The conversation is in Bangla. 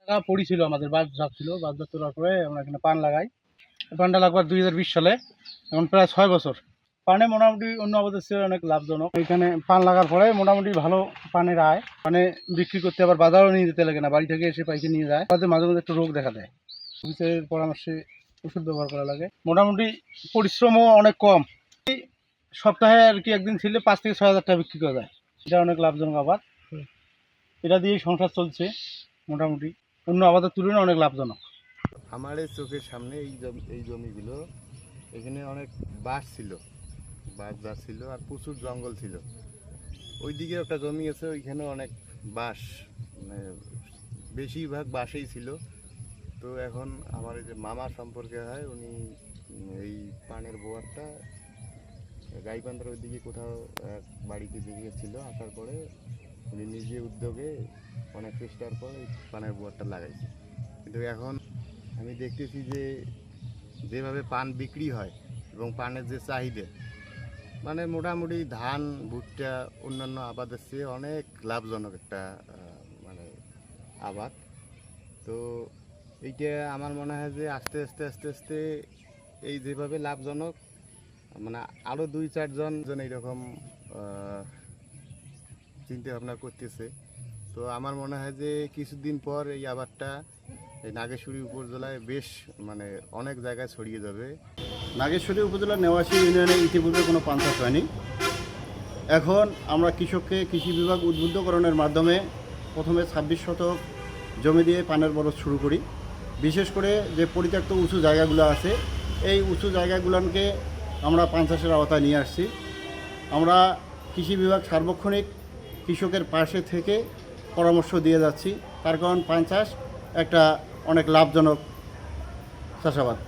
টাকা পড়েছিল, আমাদের বাস যাচ্ছিল, বাস তোলার পরে আমরা এখানে পান লাগাই। পানটা লাগবার 2020 সালে, এখন প্রায় 6 বছর। পানে মোটামুটি অন্য আবাদের চেয়ে অনেক লাভজনক। এখানে পান লাগার পরে মোটামুটি ভালো পানের আয়, মানে বিক্রি করতে আবার বাজারও নিয়ে যেতে লাগে না, বাড়ি থেকে এসে পাইকে নিয়ে যায়। তাতে মাঝে মাঝে একটু রোগ দেখা দেয়, অফিসের পরামর্শে ওষুধ ব্যবহার করা লাগে। মোটামুটি পরিশ্রমও অনেক কম। সপ্তাহে আর কি একদিন ছিল 5 থেকে 6 হাজার টাকা বিক্রি করা যায়। এটা অনেক লাভজনক আবাদ, এটা দিয়েই সংসার চলছে মোটামুটি, অন্য আবাদের তুলনায় অনেক লাভজনক। আমার এই চোখের সামনে এই জমিগুলো, এখানে অনেক বাঁশ ছিল, বাঁশ গাছ ছিল আর প্রচুর জঙ্গল ছিল। ওইদিকে একটা জমি আছে, ওইখানে অনেক বাঁশ, মানে বেশিরভাগ বাঁশেই ছিল। তো এখন আমার এই যে মামা সম্পর্কে হয়, উনি এই পানের বোয়ারটা গাইবান্ধার ওইদিকে কোথাও এক বাড়িতে দেখেছিল, আসার পরে উনি নিজে উদ্যোগে অনেক চেষ্টার পর এই পানের বোয়ারটা লাগাইছে। কিন্তু এখন আমি দেখতেছি যে যেভাবে পান বিক্রি হয় এবং পানের যে চাহিদা, মানে মোটামুটি ধান ভুট্টা অন্যান্য আবাদের চেয়ে অনেক লাভজনক একটা মানে আবাদ। তো এইটা আমার মনে হয় যে আস্তে আস্তে আস্তে আস্তে এই যেভাবে লাভজনক, মানে আরও 2-4 জন এইরকম চিন্তা ভাবনা করতেছে। তো আমার মনে হয় যে কিছুদিন পর এই আবাদটা এই নাগেশ্বরী উপজেলায় বেশ মানে অনেক জায়গায় ছড়িয়ে যাবে। নাগেশ্বরী উপজেলার নেওয়াশী ইউনিয়নে ইতিপূর্বে কোনো পান চাষ হয়নি। এখন আমরা কৃষককে কৃষি বিভাগ উদ্বুদ্ধকরণের মাধ্যমে প্রথমে 26 শতক জমি দিয়ে পানের বরজ শুরু করি। বিশেষ করে যে পরিত্যক্ত উঁচু জায়গাগুলো আছে, এই উঁচু জায়গাগুলোকে আমরা পান চাষের আওতায় নিয়ে আসছি। আমরা কৃষি বিভাগ সার্বক্ষণিক কৃষকের পাশে থেকে পরামর্শ দিয়ে যাচ্ছি, তার কারণ পান চাষ একটা অনেক লাভজনক চাষাবাদ।